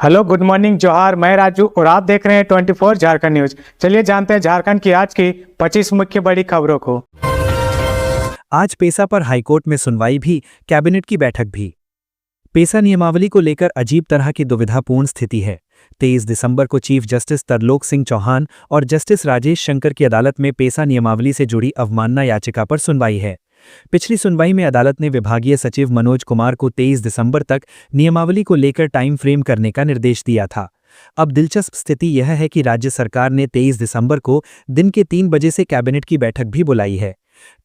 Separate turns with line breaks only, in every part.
Hello, good morning, जोहार। मैं राजू और आप देख रहे हैं 24 झारखंड न्यूज। चलिए जानते हैं झारखंड की आज की 25 मुख्य बड़ी खबरों को।
आज पेसा पर हाईकोर्ट में सुनवाई भी, कैबिनेट की बैठक भी। पेसा नियमावली को लेकर अजीब तरह की दुविधापूर्ण स्थिति है। 23 दिसंबर को चीफ जस्टिस तरलोक सिंह चौहान और जस्टिस राजेश शंकर की अदालत में पेसा नियमावली से जुड़ी अवमानना याचिका पर सुनवाई है। पिछली सुनवाई में अदालत ने विभागीय सचिव मनोज कुमार को 23 दिसंबर तक नियमावली को लेकर टाइम फ्रेम करने का निर्देश दिया था। अब दिलचस्प स्थिति यह है कि राज्य सरकार ने 23 दिसंबर को दिन के 3 बजे से कैबिनेट की बैठक भी बुलाई है।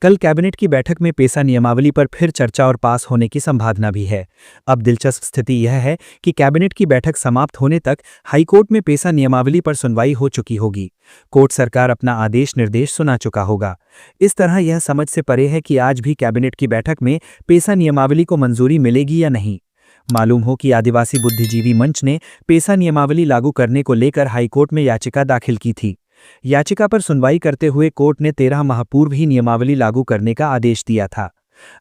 कल कैबिनेट की बैठक में पेसा नियमावली पर फिर चर्चा और पास होने की संभावना भी है। अब दिलचस्प स्थिति यह है कि कैबिनेट की बैठक समाप्त होने तक हाईकोर्ट में पेसा नियमावली पर सुनवाई हो चुकी होगी। कोर्ट सरकार अपना आदेश निर्देश सुना चुका होगा। इस तरह यह समझ से परे है कि आज भी कैबिनेट की बैठक में पेसा नियमावली को मंजूरी मिलेगी या नहीं। मालूम हो कि आदिवासी बुद्धिजीवी मंच ने पेसा नियमावली लागू करने को लेकर हाईकोर्ट में याचिका दाखिल की थी। याचिका पर सुनवाई करते हुए कोर्ट ने 13 माह पूर्व ही नियमावली लागू करने का आदेश दिया था।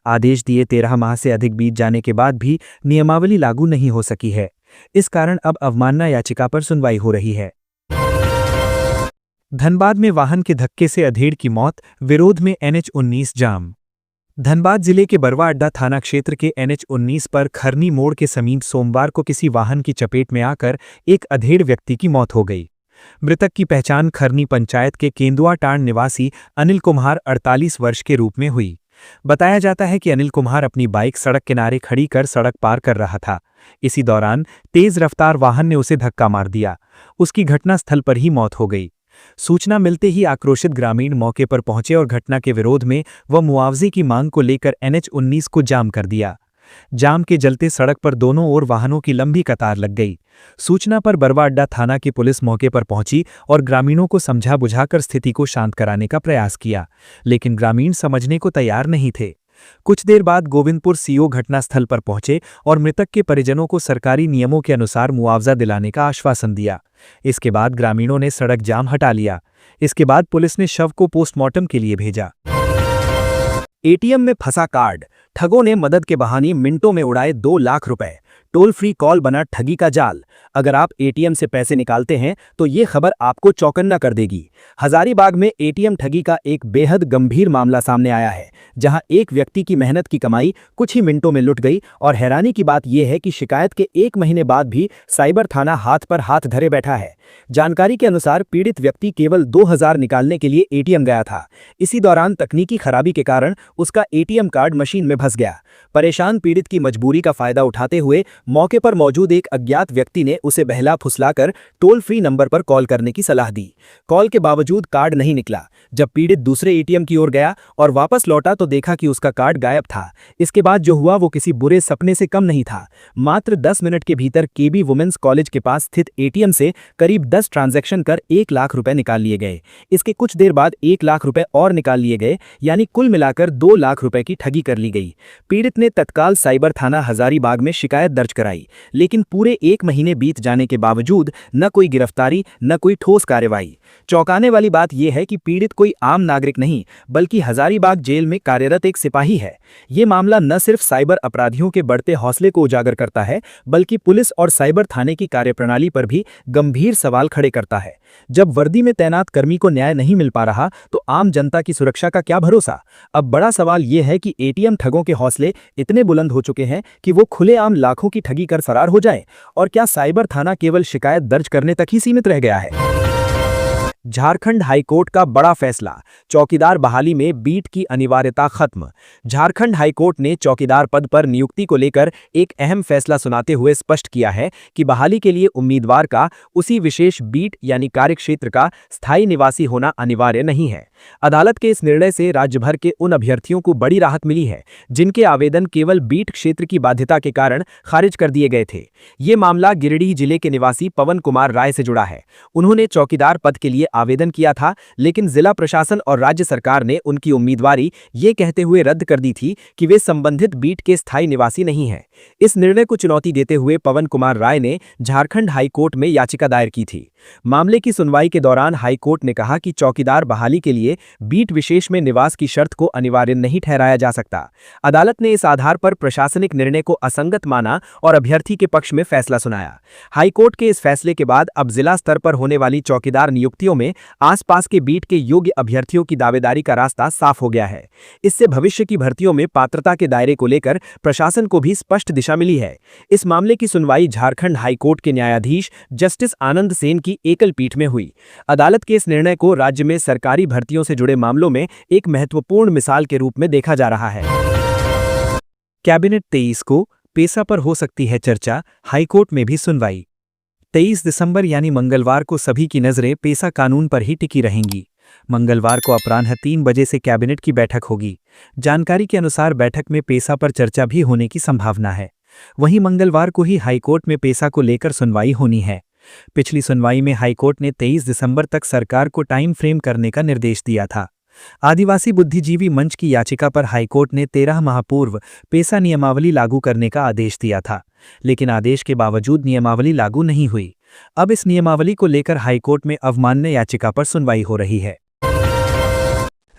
आदेश दिए 13 माह से अधिक बीत जाने के बाद भी नियमावली लागू नहीं हो सकी है। इस कारण अब अवमानना याचिका पर सुनवाई हो रही है। धनबाद में वाहन के धक्के से अधेड़ की मौत, विरोध में NH-19 जाम। धनबाद जिले के बरवा अड्डा थाना क्षेत्र के NH-19 पर खरनी मोड़ के समीप सोमवार को किसी वाहन की चपेट में आकर एक अधेड़ व्यक्ति की मौत हो गई। मृतक की पहचान खरनी पंचायत के केंदुआटांड निवासी अनिल कुम्हार 48 वर्ष के रूप में हुई। बताया जाता है कि अनिल कुम्हार अपनी बाइक सड़क किनारे खड़ी कर सड़क पार कर रहा था। इसी दौरान तेज रफ्तार वाहन ने उसे धक्का मार दिया। उसकी घटनास्थल पर ही मौत हो गई। सूचना मिलते ही आक्रोशित ग्रामीण मौके पर पहुंचे और घटना के विरोध में व मुआवजे की मांग को लेकर NH-19 को जाम कर दिया। जाम के जलते सड़क पर दोनों ओर वाहनों की लंबी कतार लग गई। सूचना पर बरवा अड्डा थाना की पुलिस मौके पर पहुंची और ग्रामीणों को समझा बुझाकर स्थिति को शांत कराने का प्रयास किया, लेकिन ग्रामीण समझने को तैयार नहीं थे। कुछ देर बाद गोविंदपुर CO घटनास्थल पर पहुंचे और मृतक के परिजनों को सरकारी नियमों के अनुसार मुआवजा दिलाने का आश्वासन दिया। इसके बाद ग्रामीणों ने सड़क जाम हटा लिया। इसके बाद पुलिस ने शव को पोस्टमार्टम के लिए भेजा। ATM में फंसा कार्ड, ठगों ने मदद के बहाने मिनटों में उड़ाए 2 लाख रुपए। टोल फ्री कॉल बना ठगी का जाल। अगर आप ATM से पैसे निकालते हैं तो ये खबर आपको चौकन्ना कर देगी। हजारीबाग में ATM ठगी का एक बेहद गंभीर मामला सामने आया है, जहां एक व्यक्ति की मेहनत की कमाई कुछ ही मिनटों में लुट गई। और हैरानी की बात यह है कि शिकायत के 1 महीने बाद भी साइबर थाना हाथ पर हाथ धरे बैठा है। जानकारी के अनुसार पीड़ित व्यक्ति केवल 2000 निकालने के लिए ATM गया था। इसी दौरान तकनीकी खराबी के कारण उसका ATM कार्ड मशीन में फंस गया। परेशान पीड़ित की मजबूरी का फायदा उठाते हुए मौके पर मौजूद एक अज्ञात व्यक्ति ने उसे बहला फुसलाकर टोल फ्री नंबर पर कॉल करने की सलाह दी। कॉल के बावजूद कार्ड नहीं निकला। जब पीड़ित दूसरे ATM की ओर गया और वापस लौटा तो देखा कि उसका कार्ड गायब था। इसके बाद जो हुआ वो किसी बुरे सपने से कम नहीं था। मात्र 10 मिनट के भीतर KB वुमेन्स कॉलेज के पास स्थित ATM से करीब 10 ट्रांजैक्शन कर 1 लाख रुपए निकाल लिए गए। इसके कुछ देर बाद 1 लाख रुपए और निकाल लिए गए, यानी कुल मिलाकर 2 लाख रुपए की ठगी कर ली गई। पीड़ित ने तत्काल साइबर थाना हजारीबाग में शिकायत दर्ज कराई, लेकिन पूरे 1 महीने बीत जाने के बावजूद न कोई गिरफ्तारी न कोई ठोस कार्रवाई। चौंकाने वाली बात यह है कि पीड़ित कोई आम नागरिक नहीं बल्कि हजारीबाग जेल में कार्यरत एक सिपाही है। ये मामला न सिर्फ साइबर अपराधियों के बढ़ते हौसले को उजागर करता है, बल्कि पुलिस और साइबर थाने की कार्यप्रणाली पर भी गंभीर सवाल खड़े करता है। जब वर्दी में तैनात कर्मी को न्याय नहीं मिल पा रहा तो आम जनता की सुरक्षा का क्या भरोसा। अब बड़ा सवाल यह है कि ATM ठगों के हौसले इतने बुलंद हो चुके हैं कि वो खुलेआम लाखों की ठगी कर फरार हो जाएं, और क्या साइबर थाना केवल शिकायत दर्ज करने तक ही सीमित रह गया है। झारखंड हाईकोर्ट का बड़ा फैसला, चौकीदार बहाली में बीट की अनिवार्यता खत्म। झारखंड हाईकोर्ट ने चौकीदार पद पर नियुक्ति को लेकर एक अहम फैसला सुनाते हुए स्पष्ट किया है कि बहाली के लिए उम्मीदवार का उसी विशेष बीट यानी कार्यक्षेत्र का स्थायी निवासी होना अनिवार्य नहीं है। अदालत के इस निर्णय से राज्य भर के उन अभ्यर्थियों को बड़ी राहत मिली है जिनके आवेदन केवल बीट क्षेत्र की बाध्यता के कारण खारिज कर दिए गए थे। ये मामला गिरिडीह जिले के निवासी पवन कुमार राय से जुड़ा है। उन्होंने चौकीदार पद के लिए आवेदन किया था, लेकिन जिला प्रशासन और राज्य सरकार ने उनकी उम्मीदवारी ये कहते हुए रद्द कर दी थी कि वे संबंधित बीट के स्थायी निवासी नहीं हैं। इस निर्णय को चुनौती देते हुए पवन कुमार राय ने झारखंड हाईकोर्ट में याचिका दायर की थी। मामले की सुनवाई के दौरान हाईकोर्ट ने कहा कि चौकीदार बहाली के लिए बीट विशेष में निवास की शर्त को अनिवार्य नहीं ठहराया जा सकता। अदालत ने इस आधार पर प्रशासनिक निर्णय को असंगत माना और अभ्यर्थी के पक्ष में फैसला सुनाया। हाईकोर्ट के इस फैसले के बाद अब जिला स्तर पर होने वाली चौकीदार नियुक्तियों में आसपास के बीट के योग्य अभ्यर्थियों की दावेदारी का रास्ता साफ हो गया है। इससे भविष्य की भर्तियों में पात्रता के दायरे को लेकर प्रशासन को भी स्पष्ट दिशा मिली है। इस मामले की सुनवाई झारखंड हाईकोर्ट के न्यायाधीश जस्टिस आनंद सेन की एकल पीठ में हुई। अदालत के इस निर्णय को राज्य में सरकारी भर्तियों से जुड़े मामलों में एक महत्वपूर्ण मिसाल के रूप में देखा जा रहा है। कैबिनेट 23 को पेशा पर हो सकती है चर्चा, हाईकोर्ट में भी सुनवाई। 23 दिसंबर यानी मंगलवार को सभी की नजरें पेशा कानून पर ही टिकी रहेंगी। मंगलवार को अपराह्न 3 बजे से कैबिनेट की बैठक होगी। जानकारी के अनुसार बैठक में पेशा पर चर्चा भी होने की संभावना है। वहीं मंगलवार को ही हाईकोर्ट में पेशा को लेकर सुनवाई होनी है। पिछली सुनवाई में हाईकोर्ट ने 23 दिसंबर तक सरकार को टाइम फ्रेम करने का निर्देश दिया था। आदिवासी बुद्धिजीवी मंच की याचिका पर हाईकोर्ट ने 13 माह पूर्व पेशा नियमावली लागू करने का आदेश दिया था, लेकिन आदेश के बावजूद नियमावली लागू नहीं हुई। अब इस नियमावली को लेकर हाईकोर्ट में अवमान्य याचिका पर सुनवाई हो रही है।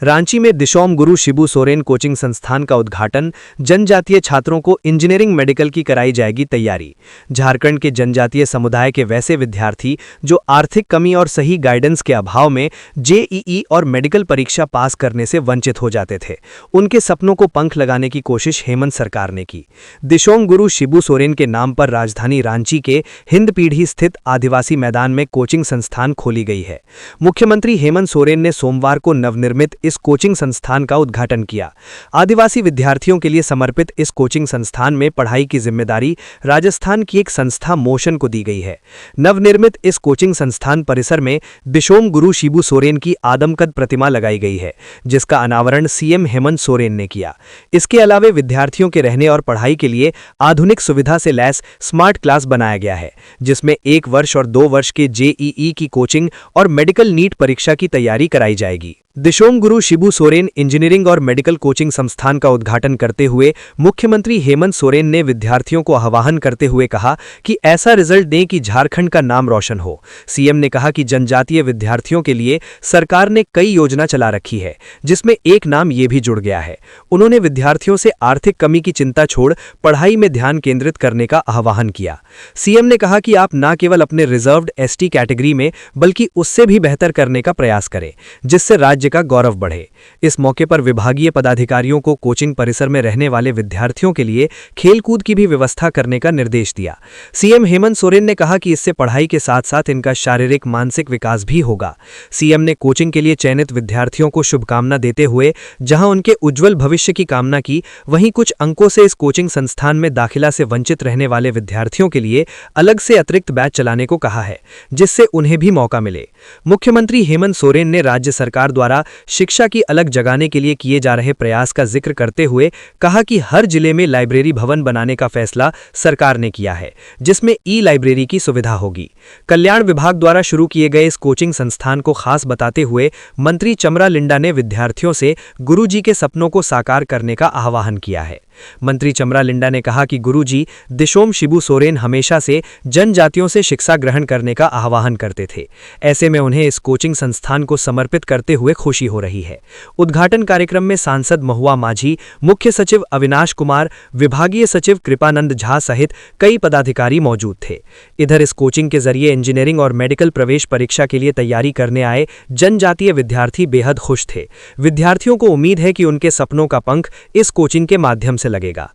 रांची में दिशोम गुरु शिबू सोरेन कोचिंग संस्थान का उद्घाटन, जनजातीय छात्रों को इंजीनियरिंग मेडिकल की कराई जाएगी तैयारी। झारखंड के जनजातीय समुदाय के वैसे विद्यार्थी जो आर्थिक कमी और सही गाइडेंस के अभाव में जेईई और मेडिकल परीक्षा पास करने से वंचित हो जाते थे, उनके सपनों को पंख लगाने की कोशिश हेमंत सरकार ने की। दिशोम गुरु शिबू सोरेन के नाम पर राजधानी रांची के हिंद पीढ़ी स्थित आदिवासी मैदान में कोचिंग संस्थान खोली गई है। मुख्यमंत्री हेमंत सोरेन ने सोमवार को नवनिर्मित इस कोचिंग संस्थान का उद्घाटन किया। आदिवासी विद्यार्थियों के लिए समर्पित इस कोचिंग संस्थान में पढ़ाई की जिम्मेदारी राजस्थान की एक संस्था मोशन को दी गई है। नवनिर्मित इस कोचिंग संस्थान परिसर में दिशोम गुरु शिबू सोरेन की आदमकद प्रतिमा लगाई गई है, जिसका अनावरण सीएम हेमंत सोरेन ने किया। इसके अलावे विद्यार्थियों के रहने और पढ़ाई के लिए आधुनिक सुविधा से लैस स्मार्ट क्लास बनाया गया है, जिसमें 1 वर्ष और 2 वर्ष के जेईई की कोचिंग और मेडिकल नीट परीक्षा की तैयारी कराई जाएगी। दिशोम गुरु शिबू सोरेन इंजीनियरिंग और मेडिकल कोचिंग संस्थान का उद्घाटन करते हुए मुख्यमंत्री हेमंत सोरेन ने विद्यार्थियों को आह्वान करते हुए कहा कि ऐसा रिजल्ट दें कि झारखंड का नाम रोशन हो। सीएम ने कहा कि जनजातीय विद्यार्थियों के लिए सरकार ने कई योजना चला रखी है, जिसमें एक नाम ये भी जुड़ गया है। उन्होंने विद्यार्थियों से आर्थिक कमी की चिंता छोड़ पढ़ाई में ध्यान केंद्रित करने का आह्वान किया। सीएम ने कहा कि आप न केवल अपने रिजर्व्ड एसटी कैटेगरी में बल्कि उससे भी बेहतर करने का प्रयास करें, जिससे राज्य का गौरव बढ़े। इस मौके पर विभागीय पदाधिकारियों को कोचिंग परिसर में रहने वाले विद्यार्थियों के लिए खेलकूद की भी व्यवस्था करने का निर्देश दिया। सीएम हेमंत सोरेन ने कहा कि इससे पढ़ाई के साथ साथ इनका शारीरिक मानसिक विकास भी होगा। सीएम ने कोचिंग के लिए चयनित विद्यार्थियों को शुभकामना देते हुए जहां उनके उज्जवल भविष्य की कामना की, वहीं कुछ अंकों से इस कोचिंग संस्थान में दाखिला से वंचित रहने वाले विद्यार्थियों के लिए अलग से अतिरिक्त बैच चलाने को कहा है, जिससे उन्हें भी मौका मिले। मुख्यमंत्री हेमंत सोरेन ने राज्य सरकार द्वारा शिक्षा की अलग जगाने के लिए किए जा रहे प्रयास का जिक्र करते हुए कहा कि हर जिले में लाइब्रेरी भवन बनाने का फैसला सरकार ने किया है, जिसमें ई लाइब्रेरी की सुविधा होगी। कल्याण विभाग द्वारा शुरू किए गए इस कोचिंग संस्थान को खास बताते हुए मंत्री चमरा लिंडा ने विद्यार्थियों से गुरुजी के सपनों को साकार करने का आह्वान किया है। मंत्री चमरा लिंडा ने कहा कि गुरुजी दिशोम शिबू सोरेन हमेशा से जनजातियों से शिक्षा ग्रहण करने का आह्वान करते थे। ऐसे में उन्हें इस कोचिंग संस्थान को समर्पित करते हुए खुशी हो रही है। उद्घाटन कार्यक्रम में सांसद महुआ माझी, मुख्य सचिव अविनाश कुमार, विभागीय सचिव कृपानंद झा सहित कई पदाधिकारी मौजूद थे। इधर इस कोचिंग के जरिए इंजीनियरिंग और मेडिकल प्रवेश परीक्षा के लिए तैयारी करने आए जनजातीय विद्यार्थी बेहद खुश थे। विद्यार्थियों को उम्मीद है कि उनके सपनों का पंख इस कोचिंग के माध्यम से लगेगा।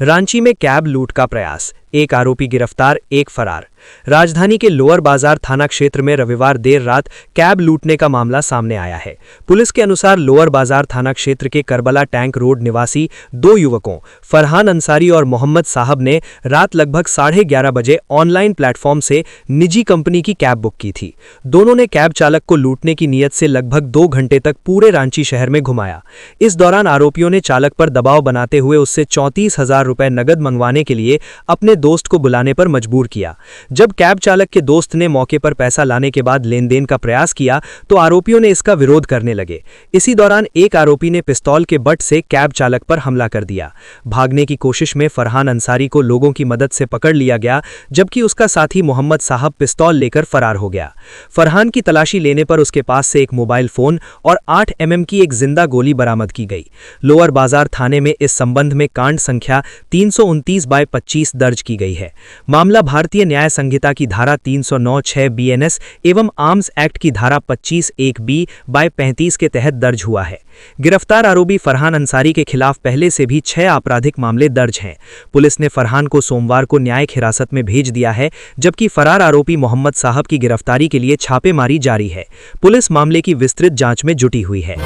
रांची में कैब लूट का प्रयास, 1 आरोपी गिरफ्तार, 1 फरार। राजधानी के लोअर बाजार थाना क्षेत्र में रविवार देर रात कैब लूटने का मामला सामने आया है। पुलिस के अनुसार लोअर बाजार थाना क्षेत्र के करबला टैंक रोड निवासी 2 युवकों फरहान अंसारी और मोहम्मद साहब ने रात लगभग 11:30 बजे ऑनलाइन प्लेटफॉर्म से निजी कंपनी की कैब बुक की थी। दोनों ने कैब चालक को लूटने की नीयत से लगभग 2 घंटे तक पूरे रांची शहर में घुमाया। इस दौरान आरोपियों ने चालक पर दबाव बनाते हुए उससे 34,000 रुपए नगद मंगवाने के लिए अपने
दोस्त को बुलाने पर मजबूर किया। जब कैब चालक के दोस्त ने मौके पर पैसा लाने के बाद लेन देन का प्रयास किया तो आरोपियों ने इसका विरोध करने लगे। इसी दौरान एक आरोपी ने पिस्तौल के बट से कैब चालक पर हमला कर दिया। भागने की कोशिश में फरहान अंसारी को लोगों की मदद से पकड़ लिया गया, जबकि उसका साथी मोहम्मद साहब पिस्तौल लेकर फरार हो गया। फरहान की तलाशी लेने पर उसके पास से एक मोबाइल फोन और 8 mm की एक जिंदा गोली बरामद की गई। लोअर बाजार थाने में इस संबंध में कांड संख्या 329/25 दर्ज की गई है। मामला भारतीय न्याय संहिता की धारा 309(6) BNS एवं आर्म्स एक्ट की धारा 25(1)B/35 के तहत दर्ज हुआ है। गिरफ्तार आरोपी फरहान अंसारी के खिलाफ पहले से भी 6 आपराधिक मामले दर्ज हैं। पुलिस ने फरहान को सोमवार को न्यायिक हिरासत में भेज दिया है, जबकि फरार आरोपी मोहम्मद साहब की गिरफ्तारी के लिए छापेमारी जारी है। पुलिस मामले की विस्तृत जांच में जुटी हुई है।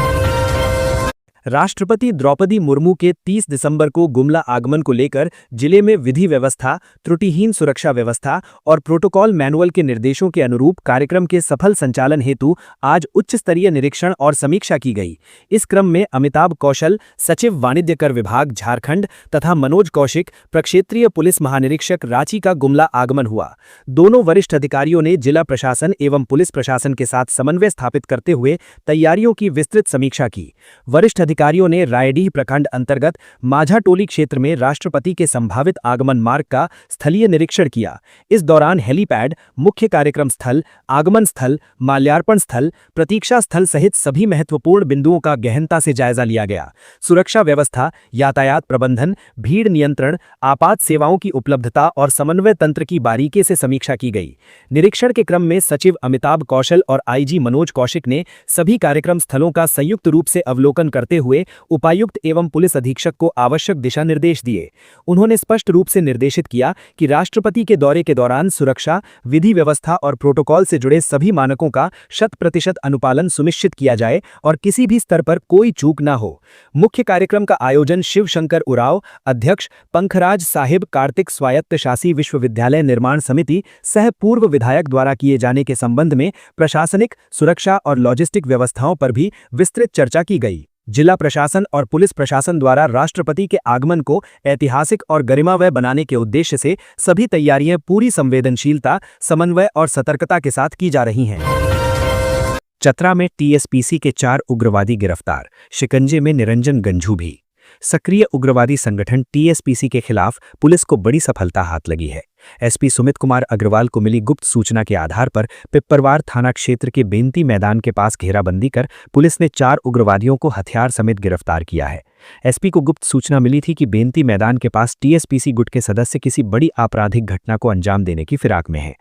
राष्ट्रपति द्रौपदी मुर्मू के 30 दिसंबर को गुमला आगमन को लेकर जिले में विधि व्यवस्था, त्रुटिहीन सुरक्षा व्यवस्था और प्रोटोकॉल मैनुअल के निर्देशों के अनुरूप कार्यक्रम के सफल संचालन हेतु आज उच्च स्तरीय निरीक्षण और समीक्षा की गई। इस क्रम में अमिताभ कौशल, सचिव वाणिज्य कर विभाग झारखंड तथा मनोज कौशिक, प्रक्षेत्रीय पुलिस महानिरीक्षक रांची का गुमला आगमन हुआ। दोनों वरिष्ठ अधिकारियों ने जिला प्रशासन एवं पुलिस प्रशासन के साथ समन्वय स्थापित करते हुए तैयारियों की विस्तृत समीक्षा की। वरिष्ठ अधिकारियों ने रायडीह प्रखंड अंतर्गत माझाटोली क्षेत्र में राष्ट्रपति के संभावित आगमन मार्ग का स्थलीय निरीक्षण किया। इस दौरान हेलीपैड, मुख्य कार्यक्रम स्थल, आगमन स्थल, माल्यार्पण स्थल, प्रतीक्षा स्थल सहित सभी महत्वपूर्ण बिंदुओं का गहनता से जायजा लिया गया। सुरक्षा व्यवस्था, यातायात प्रबंधन, भीड़ नियंत्रण, आपात सेवाओं की उपलब्धता और समन्वय तंत्र की बारीकी से समीक्षा की गई। निरीक्षण के क्रम में सचिव अमिताभ कौशल और आईजी मनोज कौशिक ने सभी कार्यक्रम स्थलों का संयुक्त रूप से अवलोकन करते हुए उपायुक्त एवं पुलिस अधीक्षक को आवश्यक दिशा निर्देश दिए। उन्होंने स्पष्ट रूप से निर्देशित किया कि राष्ट्रपति के दौरे के दौरान सुरक्षा, विधि व्यवस्था और प्रोटोकॉल से जुड़े सभी मानकों का 100% अनुपालन सुनिश्चित किया जाए और किसी भी स्तर पर कोई चूक न हो। मुख्य कार्यक्रम का आयोजन शिव शंकर उराव, अध्यक्ष, पंखराज साहिब कार्तिक स्वायत्त शासी विश्वविद्यालय निर्माण समिति सह पूर्व विधायक द्वारा किए जाने के संबंध में प्रशासनिक, सुरक्षा और लॉजिस्टिक व्यवस्थाओं पर भी विस्तृत चर्चा की गई। जिला प्रशासन और पुलिस प्रशासन द्वारा राष्ट्रपति के आगमन को ऐतिहासिक और गरिमामय बनाने के उद्देश्य से सभी तैयारियां पूरी संवेदनशीलता, समन्वय और सतर्कता के साथ की जा रही हैं। चतरा में टीएसपीसी के 4 उग्रवादी गिरफ्तार, शिकंजे में निरंजन गंझू भी। सक्रिय उग्रवादी संगठन टीएसपीसी के खिलाफ पुलिस को बड़ी सफलता हाथ लगी है। एसपी सुमित कुमार अग्रवाल को मिली गुप्त सूचना के आधार पर पिपरवार थाना क्षेत्र के बेंती मैदान के पास घेराबंदी कर पुलिस ने 4 उग्रवादियों को हथियार समेत गिरफ्तार किया है। एसपी को गुप्त सूचना मिली थी कि बेंती मैदान के पास टीएसपीसी गुट के सदस्य किसी बड़ी आपराधिक घटना को अंजाम देने की फिराक में हैं।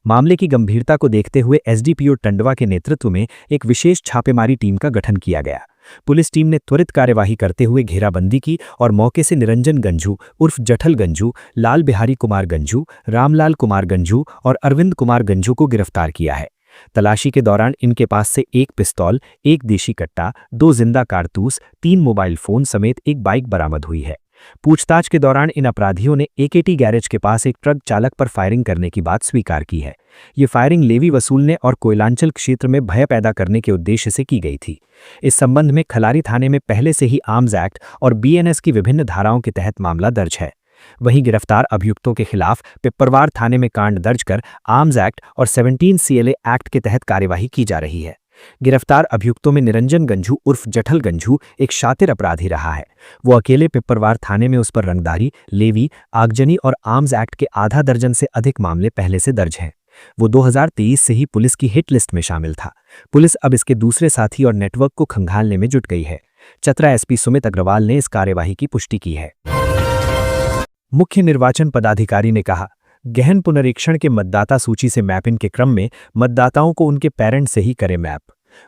मामले की गंभीरता को देखते हुए एसडीपीओ टंडवा के नेतृत्व में एक विशेष छापेमारी टीम का गठन किया गया। पुलिस टीम ने त्वरित कार्यवाही करते हुए घेराबंदी की और मौके से निरंजन गंझू उर्फ जठल गंझू, लाल बिहारी कुमार गंझू, रामलाल कुमार गंझू और अरविंद कुमार गंझू को गिरफ्तार किया है। तलाशी के दौरान इनके पास से 1 पिस्तौल, 1 देशी कट्टा, 2 जिंदा कारतूस, 3 मोबाइल फोन समेत 1 बाइक बरामद हुई है। पूछताछ के दौरान इन अपराधियों ने एकेटी गैरेज के पास एक ट्रक चालक पर फायरिंग करने की बात स्वीकार की है। ये फायरिंग लेवी वसूलने और कोयलांचल क्षेत्र में भय पैदा करने के उद्देश्य से की गई थी। इस संबंध में खलारी थाने में पहले से ही आर्म्स एक्ट और बीएनएस की विभिन्न धाराओं के तहत मामला दर्ज है। वहीं गिरफ्तार अभियुक्तों के खिलाफ पिपरवार थाने में कांड दर्ज कर आर्म्स एक्ट और 17 CLA एक्ट के तहत कार्यवाही की जा रही है। गिरफ्तार अभियुक्तों में निरंजन गंझू उर्फ जठल गंझू एक शातिर अपराधी रहा है। वो अकेले पिपरवार थाने में उस पर रंगदारी, लेवी, आगजनी और आर्म्स एक्ट के आधा दर्जन से अधिक मामले पहले से दर्ज हैं। वो 2023 से ही पुलिस की हिट लिस्ट में शामिल था। पुलिस अब इसके दूसरे साथी और नेटवर्क को खंगालने में जुट गई है। चतरा एसपी सुमित अग्रवाल ने इस कार्यवाही की पुष्टि की है। मुख्य निर्वाचन पदाधिकारी ने कहा, गहन पुनरीक्षण के मतदाता सूची से मैपिंग के क्रम में मतदाताओं को उनके पेरेंट्स से ही करें मैप।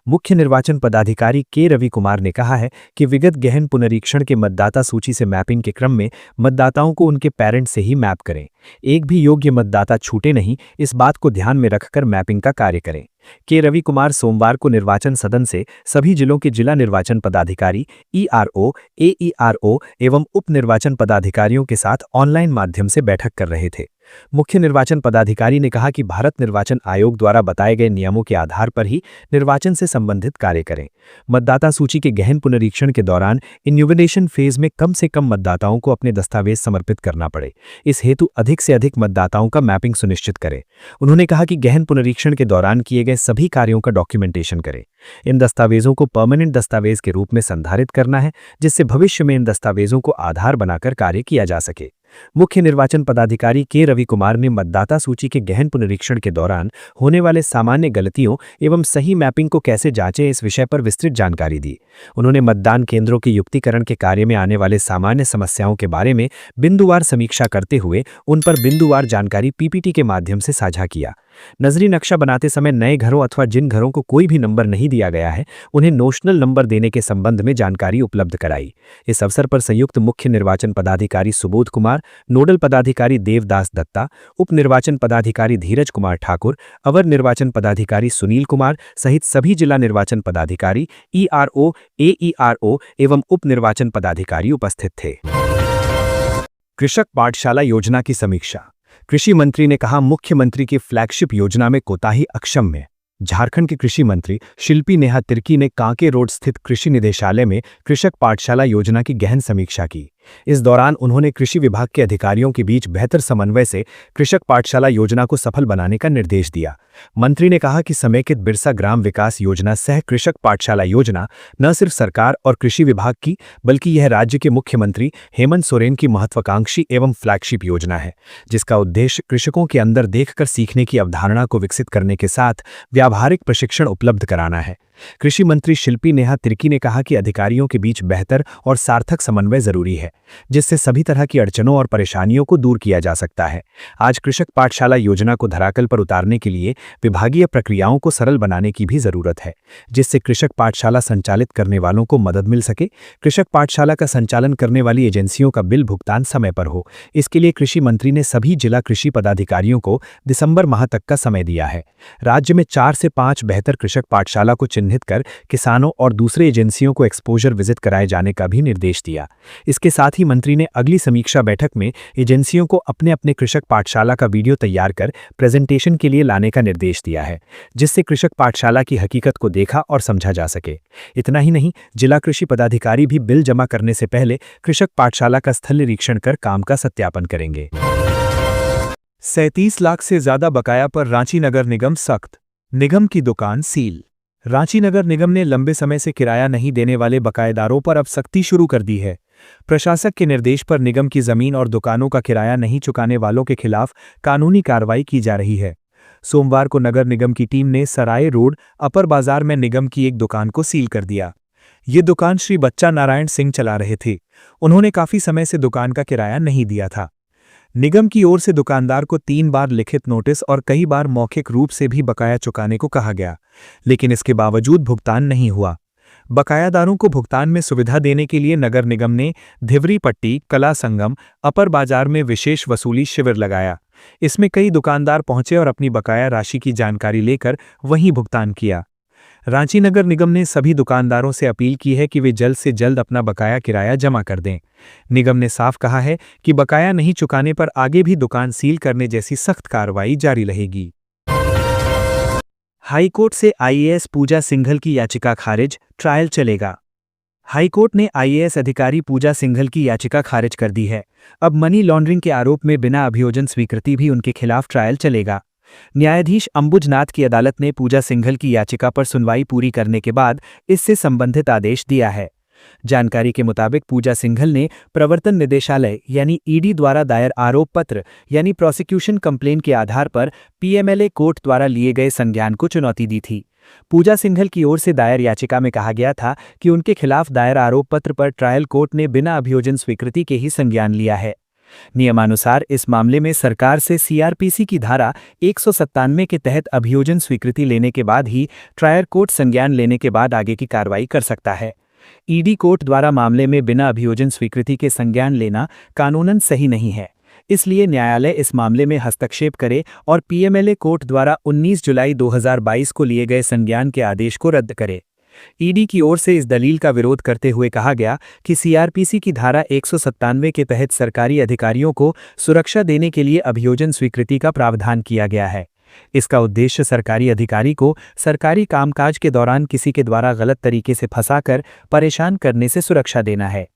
मुख्य निर्वाचन पदाधिकारी के रवि कुमार ने कहा है कि विगत गहन पुनरीक्षण के मतदाता सूची से मैपिंग के क्रम में मतदाताओं को उनके पेरेंट्स से ही मैप करें। एक भी योग्य मतदाता छूटे नहीं, इस बात को ध्यान में रखकर मैपिंग का कार्य करें। के रवि कुमार सोमवार को निर्वाचन सदन से सभी जिलों के जिला निर्वाचन पदाधिकारी, ईआरओ, एईआरओ एवं उप निर्वाचन पदाधिकारियों के साथ ऑनलाइन माध्यम से बैठक कर रहे थे। मुख्य निर्वाचन पदाधिकारी ने कहा कि भारत निर्वाचन आयोग द्वारा बताए गए नियमों के आधार पर ही निर्वाचन से संबंधित कार्य करें। मतदाता सूची के गहन पुनरीक्षण के दौरान इन्यूमिनेशन फेज में कम से कम मतदाताओं को अपने दस्तावेज समर्पित करना पड़े। इस हेतु अधिक से अधिक मतदाताओं का मैपिंग सुनिश्चित करें। उन्होंने कहा कि गहन पुनरीक्षण के दौरान किए गए सभी कार्यों का डॉक्यूमेंटेशन करें। इन दस्तावेजों को परमानेंट दस्तावेज के रूप में संधारित करना है, जिससे भविष्य में इन दस्तावेजों को आधार बनाकर कार्य किया जा सके। मुख्य निर्वाचन पदाधिकारी के रवि कुमार ने मतदाता सूची के गहन पुनरीक्षण के दौरान होने वाले सामान्य गलतियों एवं सही मैपिंग को कैसे जांचें, इस विषय पर विस्तृत जानकारी दी। उन्होंने मतदान केंद्रों के युक्तिकरण के कार्य में आने वाले सामान्य समस्याओं के बारे में बिंदुवार समीक्षा करते हुए उन पर बिंदुवार जानकारी पीपीटी के माध्यम से साझा किया। नजरी नक्शा बनाते समय नए घरों अथवा जिन घरों को कोई भी नंबर नहीं दिया गया है, उन्हें नोशनल नंबर देने के संबंध में जानकारी उपलब्ध कराई। इस अवसर पर संयुक्त मुख्य निर्वाचन पदाधिकारी सुबोध कुमार, नोडल पदाधिकारी देवदास दत्ता, उप निर्वाचन पदाधिकारी धीरज कुमार ठाकुर, अवर निर्वाचन पदाधिकारी सुनील कुमार सहित सभी जिला निर्वाचन पदाधिकारी, ईआरओ, एईआरओ एवं उप निर्वाचन पदाधिकारी उपस्थित थे। कृषक पाठशाला योजना की समीक्षा। कृषि मंत्री ने कहा, मुख्यमंत्री की फ्लैगशिप योजना में कोताही अक्षम्य। झारखंड के कृषि मंत्री शिल्पी नेहा तिर्की ने कांके रोड स्थित कृषि निदेशालय में कृषक पाठशाला योजना की गहन समीक्षा की। इस दौरान उन्होंने कृषि विभाग के अधिकारियों के बीच बेहतर समन्वय से कृषक पाठशाला योजना को सफल बनाने का निर्देश दिया। मंत्री ने कहा कि समेकित बिरसा ग्राम विकास योजना सह कृषक पाठशाला योजना न सिर्फ सरकार और कृषि विभाग की, बल्कि यह राज्य के मुख्यमंत्री हेमंत सोरेन की महत्वाकांक्षी एवं फ्लैगशिप योजना है, जिसका उद्देश्य कृषकों के अंदर देखकर सीखने की अवधारणा को विकसित करने के साथ व्यावहारिक प्रशिक्षण उपलब्ध कराना है। कृषि मंत्री शिल्पी नेहा तिर्की ने कहा कि अधिकारियों के बीच बेहतर और सार्थक समन्वय जरूरी है, जिससे सभी तरह की अड़चनों और परेशानियों को दूर किया जा सकता है। आज कृषक पाठशाला योजना को धरातल पर उतारने के लिए विभागीय प्रक्रियाओं को सरल बनाने की भी जरूरत है, जिससे कृषक पाठशाला संचालित करने वालों को मदद मिल सके। कृषक पाठशाला का संचालन करने वाली एजेंसियों का बिल भुगतान समय पर हो, इसके लिए कृषि मंत्री ने सभी जिला कृषि पदाधिकारियों को दिसंबर माह तक का समय दिया है। राज्य में 4 से 5 बेहतर कृषक पाठशाला को चिन्हित कर किसानों और दूसरे एजेंसियों को एक्सपोजर विजिट कराए जाने का भी निर्देश दिया। इसके साथ ही मंत्री ने अगली समीक्षा बैठक में एजेंसियों को अपने अपने कृषक पाठशाला का वीडियो तैयार कर प्रेजेंटेशन के लिए लाने का निर्देश दिया है, जिससे कृषक पाठशाला की हकीकत को देखा और समझा जा सके। इतना ही नहीं, जिला कृषि पदाधिकारी भी बिल जमा करने से पहले कृषक पाठशाला का स्थल निरीक्षण कर काम का सत्यापन करेंगे। 37 लाख से ज्यादा बकाया पर रांची नगर निगम सख्त। निगम की दुकान सील। रांची नगर निगम ने लंबे समय से किराया नहीं देने वाले बकायेदारों पर अब सख्ती शुरू कर दी है। प्रशासक के निर्देश पर निगम की जमीन और दुकानों का किराया नहीं चुकाने वालों के खिलाफ कानूनी कार्रवाई की जा रही है। सोमवार को नगर निगम की टीम ने सराय रोड अपर बाजार में निगम की एक दुकान को सील कर दिया। ये दुकान श्री बच्चा नारायण सिंह चला रहे थे। उन्होंने काफी समय से दुकान का किराया नहीं दिया था। निगम की ओर से दुकानदार को 3 बार लिखित नोटिस और कई बार मौखिक रूप से भी बकाया चुकाने को कहा गया, लेकिन इसके बावजूद भुगतान नहीं हुआ। बकायादारों को भुगतान में सुविधा देने के लिए नगर निगम ने धिवरी पट्टी, कला संगम, अपर बाजार में विशेष वसूली शिविर लगाया। इसमें कई दुकानदार पहुंचे और अपनी बकाया राशि की जानकारी लेकर वहीं भुगतान किया। रांची नगर निगम ने सभी दुकानदारों से अपील की है कि वे जल्द से जल्द अपना बकाया किराया जमा कर दें। निगम ने साफ कहा है कि बकाया नहीं चुकाने पर आगे भी दुकान सील करने जैसी सख्त कार्रवाई जारी रहेगी। हाईकोर्ट से आईएएस पूजा सिंघल की याचिका खारिज, ट्रायल चलेगा। हाईकोर्ट ने आईएएस अधिकारी पूजा सिंघल की याचिका खारिज कर दी है। अब मनी लॉन्ड्रिंग के आरोप में बिना अभियोजन स्वीकृति भी उनके खिलाफ ट्रायल चलेगा। न्यायाधीश अंबुजनाथ की अदालत ने पूजा सिंघल की याचिका पर सुनवाई पूरी करने के बाद इससे संबंधित आदेश दिया है। जानकारी के मुताबिक पूजा सिंघल ने प्रवर्तन निदेशालय यानी ईडी द्वारा दायर आरोप पत्र यानी प्रोसिक्यूशन कंप्लेन के आधार पर पीएमएलए कोर्ट द्वारा लिए गए संज्ञान को चुनौती दी थी। पूजा सिंघल की ओर से दायर याचिका में कहा गया था कि उनके खिलाफ दायर आरोप पत्र पर ट्रायल कोर्ट ने बिना अभियोजन स्वीकृति के ही संज्ञान लिया है। नियमानुसार इस मामले में सरकार से सीआरपीसी की धारा 197 के तहत अभियोजन स्वीकृति लेने के बाद ही ट्रायल कोर्ट संज्ञान लेने के बाद आगे की कार्रवाई कर सकता है। ईडी कोर्ट द्वारा मामले में बिना अभियोजन स्वीकृति के संज्ञान लेना कानूनन सही नहीं है, इसलिए न्यायालय इस मामले में हस्तक्षेप करे और पीएमएलए कोर्ट द्वारा 19 जुलाई 2022 को लिए गए संज्ञान के आदेश को रद्द करे। ईडी की ओर से इस दलील का विरोध करते हुए कहा गया कि सीआरपीसी की धारा 197 के तहत सरकारी अधिकारियों को सुरक्षा देने के लिए अभियोजन स्वीकृति का प्रावधान किया गया है। इसका उद्देश्य सरकारी अधिकारी को सरकारी कामकाज के दौरान किसी के द्वारा गलत तरीके से फंसाकर परेशान करने से सुरक्षा देना है।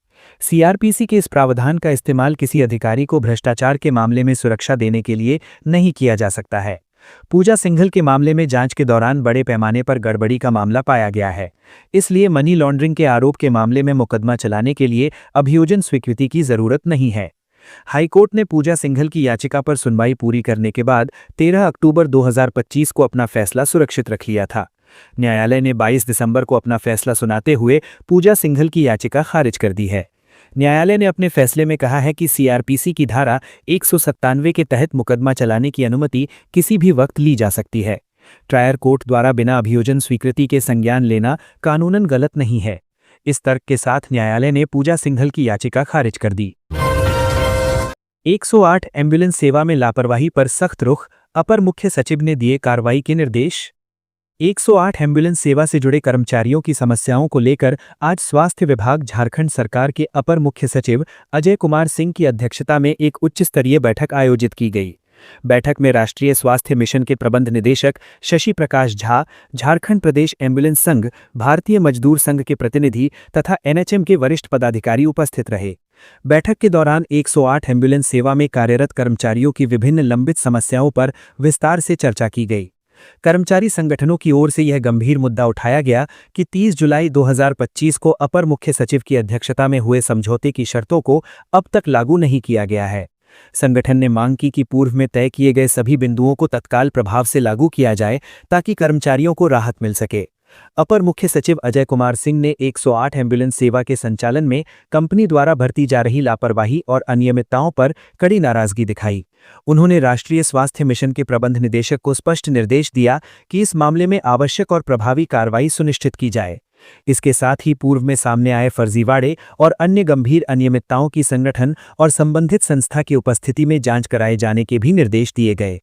सीआरपीसी के इस प्रावधान का इस्तेमाल किसी अधिकारी को भ्रष्टाचार के मामले में सुरक्षा देने के लिए नहीं किया जा सकता है। पूजा सिंघल के मामले में जांच के दौरान बड़े पैमाने पर गड़बड़ी का मामला पाया गया है, इसलिए मनी लॉन्ड्रिंग के आरोप के मामले में मुकदमा चलाने के लिए अभियोजन स्वीकृति की जरूरत नहीं है। हाईकोर्ट ने पूजा सिंघल की याचिका पर सुनवाई पूरी करने के बाद 13 अक्टूबर 2025 को अपना फैसला सुरक्षित रख लिया था। न्यायालय ने 22 दिसंबर को अपना फैसला सुनाते हुए पूजा सिंघल की याचिका खारिज कर दी है। न्यायालय ने अपने फैसले में कहा है कि सीआरपीसी की धारा 197 के तहत मुकदमा चलाने की अनुमति किसी भी वक्त ली जा सकती है। ट्रायर कोर्ट द्वारा बिना अभियोजन स्वीकृति के संज्ञान लेना कानूनन गलत नहीं है। इस तर्क के साथ न्यायालय ने पूजा सिंघल की याचिका खारिज कर दी। 108 एम्बुलेंस सेवा में लापरवाही पर सख्त रुख, अपर मुख्य सचिव ने दिए कार्रवाई के निर्देश। 108 एम्बुलेंस सेवा से जुड़े कर्मचारियों की समस्याओं को लेकर आज स्वास्थ्य विभाग झारखंड सरकार के अपर मुख्य सचिव अजय कुमार सिंह की अध्यक्षता में एक उच्च स्तरीय बैठक आयोजित की गई। बैठक में राष्ट्रीय स्वास्थ्य मिशन के प्रबंध निदेशक शशि प्रकाश झा, झारखंड प्रदेश एम्बुलेंस संघ, भारतीय मजदूर संघ के प्रतिनिधि तथा एनएचएम के वरिष्ठ पदाधिकारी उपस्थित रहे। बैठक के दौरान 108 एम्बुलेंस सेवा में कार्यरत कर्मचारियों की विभिन्न लंबित समस्याओं पर विस्तार से चर्चा की गई। कर्मचारी संगठनों की ओर से यह गंभीर मुद्दा उठाया गया कि 30 जुलाई 2025 को अपर मुख्य सचिव की अध्यक्षता में हुए समझौते की शर्तों को अब तक लागू नहीं किया गया है। संगठन ने मांग की कि पूर्व में तय किए गए सभी बिंदुओं को तत्काल प्रभाव से लागू किया जाए ताकि कर्मचारियों को राहत मिल सके। अपर मुख्य सचिव अजय कुमार सिंह ने 108 एम्बुलेंस सेवा के संचालन में कंपनी द्वारा बरती जा रही लापरवाही और अनियमितताओं पर कड़ी नाराजगी दिखाई। उन्होंने राष्ट्रीय स्वास्थ्य मिशन के प्रबंध निदेशक को स्पष्ट निर्देश दिया कि इस मामले में आवश्यक और प्रभावी कार्रवाई सुनिश्चित की जाए। इसके साथ ही पूर्व में सामने आए फर्जीवाड़े और अन्य गंभीर अनियमितताओं की संगठन और संबंधित संस्था की उपस्थिति में जांच कराए जाने के भी निर्देश दिए गए।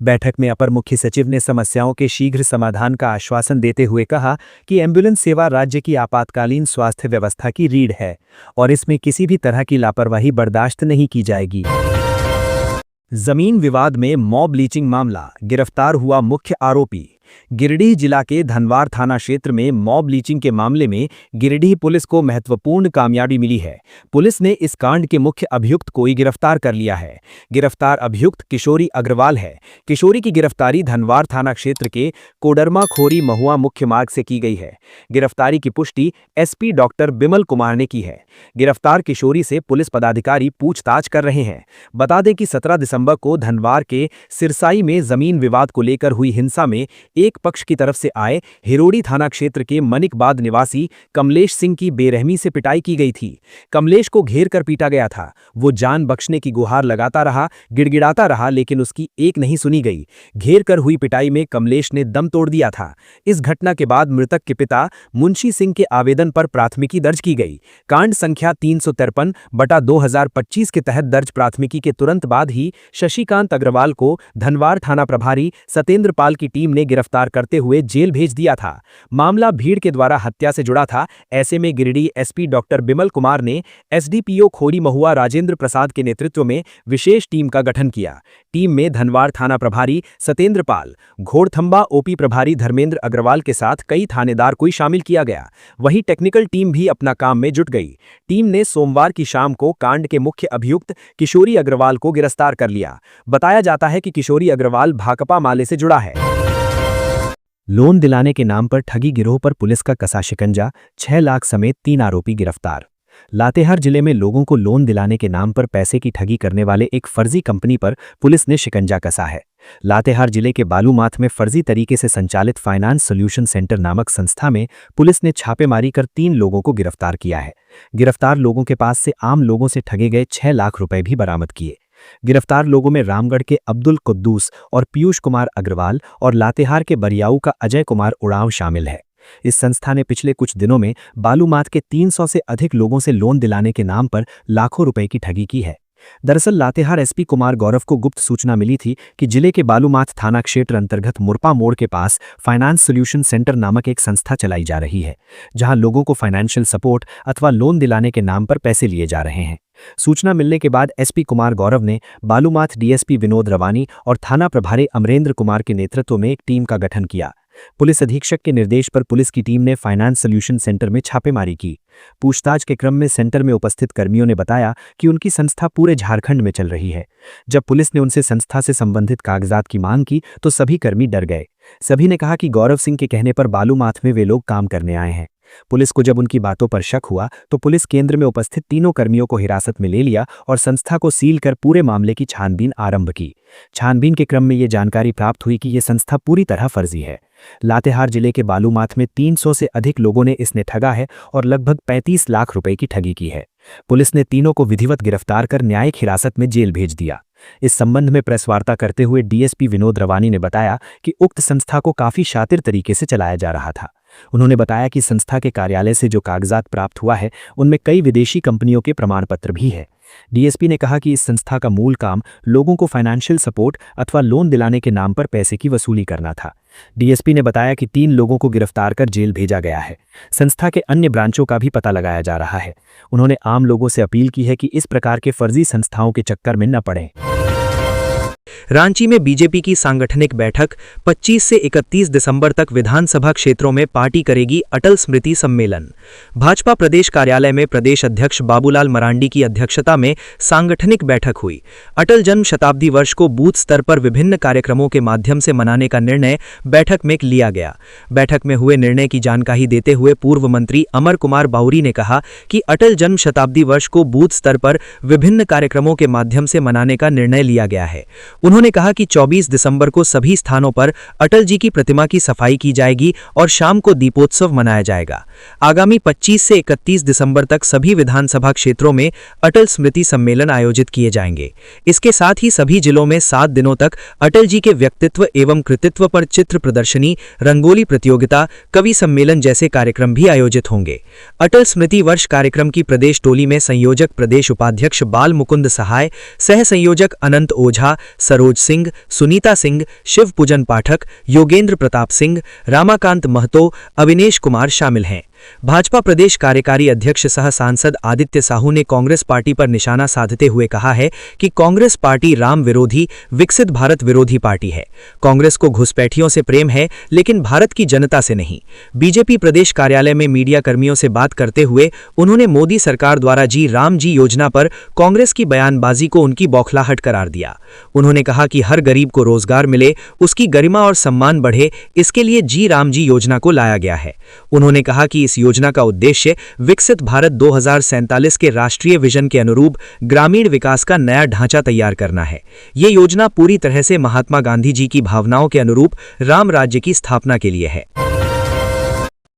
बैठक में अपर मुख्य सचिव ने समस्याओं के शीघ्र समाधान का आश्वासन देते हुए कहा कि एम्बुलेंस सेवा राज्य की आपातकालीन स्वास्थ्य व्यवस्था की रीढ़ है और इसमें किसी भी तरह की लापरवाही बर्दाश्त नहीं की जाएगी। जमीन विवाद में मॉब लीचिंग मामला, गिरफ्तार हुआ मुख्य आरोपी। गिरिडीह जिला के धनवार थाना क्षेत्र में मॉब लीचिंग के मामले में गिरिडीह पुलिस को महत्वपूर्ण कामयाबी मिली है। पुलिस ने इस कांड के मुख्य अभियुक्त को गिरफ्तार कर लिया है। गिरफ्तार अभियुक्त किशोरी अग्रवाल है। किशोरी की गिरफ्तारी धनवार थाना क्षेत्र के कोडरमा खोरी महुआ मुख्य मार्ग से की गई है। गिरफ्तारी की पुष्टि एसपी डॉक्टर बिमल कुमार ने की है। गिरफ्तार किशोरी से पुलिस पदाधिकारी पूछताछ कर रहे हैं। बता दें कि 17 दिसंबर को धनवार के सिरसाई में जमीन विवाद को लेकर हुई हिंसा में एक पक्ष की तरफ से आए हिरोड़ी थाना क्षेत्र के मनिकबाद निवासी कमलेश सिंह की बेरहमी से पिटाई की गई थी। कमलेश को घेर कर पीटा गया था। वो जान बख्शने की गुहार लगाता रहा, गिड़गिड़ाता रहा, लेकिन उसकी एक नहीं सुनी गई। घेर कर हुई पिटाई में कमलेश ने दम तोड़ दिया था। इस घटना के बाद मृतक के पिता मुंशी सिंह के आवेदन पर प्राथमिकी दर्ज की गई। कांड संख्या 353/2025 के तहत दर्ज प्राथमिकी के तुरंत बाद ही शशिकांत अग्रवाल को धनवार थाना प्रभारी सतेंद्र पाल की टीम ने गिरफ्तार करते हुए जेल भेज दिया था। मामला भीड़ के द्वारा हत्या से जुड़ा था। ऐसे में गिरिडीह एसपी डॉक्टर बिमल कुमार ने एसडीपीओ खोरी महुआ राजेंद्र प्रसाद के नेतृत्व में विशेष टीम का गठन किया। टीम में धनवार थाना प्रभारी सतेंद्र पाल, घोड़थंबा ओपी प्रभारी धर्मेंद्र अग्रवाल के साथ कई थानेदार को शामिल किया गया। वहीं टेक्निकल टीम भी अपना काम में जुट गई। टीम ने सोमवार की शाम को कांड के मुख्य अभियुक्त किशोरी अग्रवाल को गिरफ्तार कर लिया। बताया जाता है कि किशोरी अग्रवाल भाकपा माले से जुड़ा है। लोन दिलाने के नाम पर ठगी गिरोह पर पुलिस का कसा शिकंजा, 6 लाख समेत 3 आरोपी गिरफ्तार। लातेहार जिले में लोगों को लोन दिलाने के नाम पर पैसे की ठगी करने वाले एक फर्जी कंपनी पर पुलिस ने शिकंजा कसा है। लातेहार जिले के बालूमाथ में फर्जी तरीके से संचालित फाइनेंस सॉल्यूशन सेंटर नामक संस्था में पुलिस ने छापेमारी कर 3 लोगों को गिरफ्तार किया है। गिरफ्तार लोगों के पास से आम लोगों से ठगे गए 6 लाख रुपए भी बरामद किए। गिरफ्तार लोगों में रामगढ़ के अब्दुल कुद्दूस और पीयूष कुमार अग्रवाल और लातेहार के बरियाऊ का अजय कुमार उड़ाव शामिल है। इस संस्था ने पिछले कुछ दिनों में बालूमाथ के 300 से अधिक लोगों से लोन दिलाने के नाम पर लाखों रुपए की ठगी की है। दरअसल लातेहार एसपी कुमार गौरव को गुप्त सूचना मिली थी कि जिले के बालूमाथ थाना क्षेत्र अंतर्गत मुरपा मोड़ के पास फाइनेंस सॉल्यूशन सेंटर नामक एक संस्था चलाई जा रही है, जहां लोगों को फाइनेंशियल सपोर्ट अथवा लोन दिलाने के नाम पर पैसे लिए जा रहे हैं। सूचना मिलने के बाद एसपी कुमार गौरव ने बालूमाथ डीएसपी विनोद रवानी और थाना प्रभारी अमरेंद्र कुमार के नेतृत्व में एक टीम का गठन किया। पुलिस अधीक्षक के निर्देश पर पुलिस की टीम ने फाइनेंस सॉल्यूशन सेंटर में छापेमारी की। पूछताछ के क्रम में सेंटर में उपस्थित कर्मियों ने बताया कि उनकी संस्था पूरे झारखंड में चल रही है। जब पुलिस ने उनसे संस्था से संबंधित कागजात की मांग की तो सभी कर्मी डर गए। सभी ने कहा कि गौरव सिंह के कहने पर बालूमाथ में वे लोग काम करने आए हैं। पुलिस को जब उनकी बातों पर शक हुआ तो पुलिस केंद्र में उपस्थित तीनों कर्मियों को हिरासत में ले लिया और संस्था को सील कर पूरे मामले की छानबीन आरंभ की। छानबीन के क्रम में ये जानकारी प्राप्त हुई कि ये संस्था पूरी तरह फर्जी है। लातेहार जिले के बालूमाथ में 300 से अधिक लोगों ने इसने ठगा है और लगभग 35 लाख रुपए की ठगी की है। पुलिस ने तीनों को विधिवत गिरफ्तार कर न्यायिक हिरासत में जेल भेज दिया। इस संबंध में प्रेस वार्ता करते हुए डीएसपी विनोद रवानी ने बताया कि उक्त संस्था को काफी शातिर तरीके से चलाया जा रहा था। उन्होंने बताया कि संस्था के कार्यालय से जो कागजात प्राप्त हुआ है उनमें कई विदेशी कंपनियों के प्रमाण पत्र भी है। डीएसपी ने कहा कि इस संस्था का मूल काम लोगों को फाइनेंशियल सपोर्ट अथवा लोन दिलाने के नाम पर पैसे की वसूली करना था। डीएसपी ने बताया कि 3 लोगों को गिरफ्तार कर जेल भेजा गया है। संस्था के अन्य ब्रांचों का भी पता लगाया जा रहा है। उन्होंने आम लोगों से अपील की है कि इस प्रकार के फर्जी संस्थाओं के चक्कर में न पड़ें।
रांची में बीजेपी की सांगठनिक बैठक 25 से 31 दिसंबर तक विधानसभा क्षेत्रों में पार्टी करेगी अटल स्मृति सम्मेलन। भाजपा प्रदेश कार्यालय में प्रदेश अध्यक्ष बाबूलाल मरांडी की अध्यक्षता में सांगठनिक बैठक हुई। अटल जन्म शताब्दी वर्ष को बूथ स्तर पर विभिन्न कार्यक्रमों के माध्यम से मनाने का निर्णय बैठक में लिया गया। बैठक में हुए निर्णय की जानकारी देते हुए पूर्व मंत्री अमर कुमार बाउरी ने कहा कि अटल जन्म शताब्दी वर्ष को बूथ स्तर पर विभिन्न कार्यक्रमों के माध्यम से मनाने का निर्णय लिया गया है। उन्होंने कहा कि 24 दिसंबर को सभी स्थानों पर अटल जी की प्रतिमा की सफाई की जाएगी और शाम को दीपोत्सव मनाया जाएगा। आगामी 25 से 31 दिसंबर तक सभी विधानसभा क्षेत्रों में अटल स्मृति सम्मेलन आयोजित किए जाएंगे। इसके साथ ही सभी जिलों में 7 दिनों तक अटल जी के व्यक्तित्व एवं कृतित्व पर चित्र प्रदर्शनी, रंगोली प्रतियोगिता, कवि सम्मेलन जैसे कार्यक्रम भी आयोजित होंगे। अटल स्मृति वर्ष कार्यक्रम की प्रदेश टोली में संयोजक प्रदेश उपाध्यक्ष बाल मुकुंद सहाय, सह संयोजक अनंत ओझा, सरोज सिंह, सुनीता सिंह, शिव पूजन पाठक, योगेंद्र प्रताप सिंह, रामाकांत महतो, अविनेश कुमार शामिल हैं। भाजपा प्रदेश कार्यकारी अध्यक्ष सह सांसद आदित्य साहू ने कांग्रेस पार्टी पर निशाना साधते हुए कहा है कि कांग्रेस पार्टी राम विरोधी, विकसित भारत विरोधी पार्टी है। कांग्रेस को घुसपैठियों से प्रेम है लेकिन भारत की जनता से नहीं। बीजेपी प्रदेश कार्यालय में मीडिया कर्मियों से बात करते हुए उन्होंने मोदी सरकार द्वारा जी राम जी योजना पर कांग्रेस की बयानबाजी को उनकी बौखलाहट करार दिया। उन्होंने कहा कि हर गरीब को रोजगार मिले, उसकी गरिमा और सम्मान बढ़े, इसके लिए जी राम जी योजना को लाया गया है। उन्होंने कहा कि इस योजना का उद्देश्य विकसित भारत 2047 के राष्ट्रीय विजन के अनुरूप ग्रामीण विकास का नया ढांचा तैयार करना है। ये योजना पूरी तरह से महात्मा गांधी जी की भावनाओं के अनुरूप राम राज्य की स्थापना के लिए है।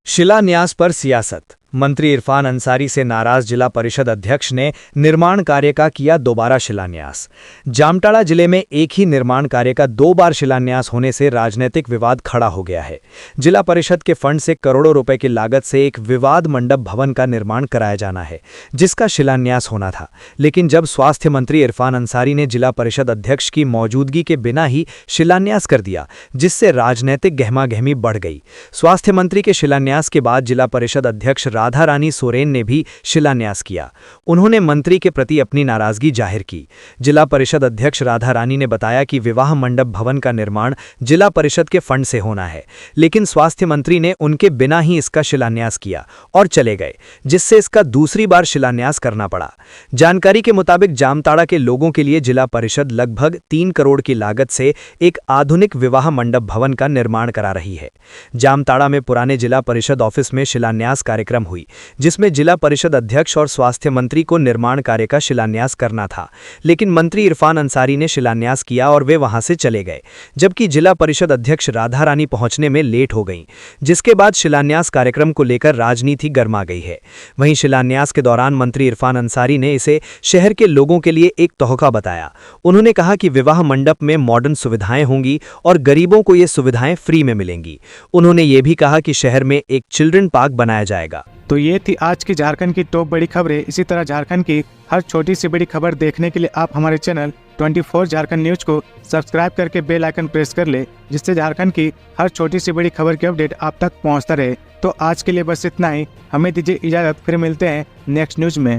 शिलान्यास पर सियासत। मंत्री इरफान अंसारी से नाराज जिला परिषद अध्यक्ष ने निर्माण कार्य का किया दोबारा शिलान्यास। जामताड़ा जिले में एक ही निर्माण कार्य का 2 बार शिलान्यास होने से राजनीतिक विवाद खड़ा हो गया है। जिला परिषद के फंड से करोड़ों रुपए की लागत से एक विवाद मंडप भवन का निर्माण कराया जाना है, जिसका शिलान्यास होना था, लेकिन जब स्वास्थ्य मंत्री इरफान अंसारी ने जिला परिषद अध्यक्ष की मौजूदगी के बिना ही शिलान्यास कर दिया, जिससे राजनीतिक गहमागहमी बढ़ गई। स्वास्थ्य मंत्री के शिलान्यास के बाद जिला परिषद अध्यक्ष राधा रानी सोरेन ने भी शिलान्यास किया। उन्होंने मंत्री के प्रति अपनी नाराजगी जाहिर की। जिला परिषद अध्यक्ष राधा रानी ने बताया कि विवाह मंडप भवन का निर्माण जिला परिषद के फंड से होना है, लेकिन स्वास्थ्य मंत्री ने उनके बिना ही इसका शिलान्यास किया और चले गए, जिससे इसका दूसरी बार शिलान्यास करना पड़ा। जानकारी के मुताबिक जामताड़ा के लोगों के लिए जिला परिषद लगभग 3 करोड़ की लागत से एक आधुनिक विवाह मंडप भवन का निर्माण करा रही है। जामताड़ा में पुराने जिला परिषद ऑफिस में शिलान्यास कार्यक्रम हुई, जिसमें जिला परिषद अध्यक्ष और स्वास्थ्य मंत्री को निर्माण कार्य का शिलान्यास करना था, लेकिन मंत्री इरफान अंसारी ने शिलान्यास किया और वे वहां से चले गए, जबकि जिला परिषद अध्यक्ष राधा रानी पहुंचने में लेट हो गईं, जिसके बाद शिलान्यास कार्यक्रम को लेकर राजनीति गर्मा गई है। वहीं शिलान्यास के दौरान मंत्री इरफान अंसारी ने इसे शहर के लोगों के लिए एक तोहफा बताया। उन्होंने कहा कि विवाह मंडप में मॉडर्न सुविधाएं होंगी और गरीबों को ये सुविधाएं फ्री में मिलेंगी। उन्होंने ये भी कहा कि शहर में एक चिल्ड्रन पार्क बनाया जाएगा।
तो ये थी आज की झारखंड की टॉप बड़ी खबरें। इसी तरह झारखंड की हर छोटी सी बड़ी खबर देखने के लिए आप हमारे चैनल 24 झारखंड न्यूज को सब्सक्राइब करके बेल आइकन प्रेस कर ले, जिससे झारखंड की हर छोटी सी बड़ी खबर की अपडेट आप तक पहुंचता रहे। तो आज के लिए बस इतना ही, हमें दीजिए इजाजत, फिर मिलते हैं नेक्स्ट न्यूज में।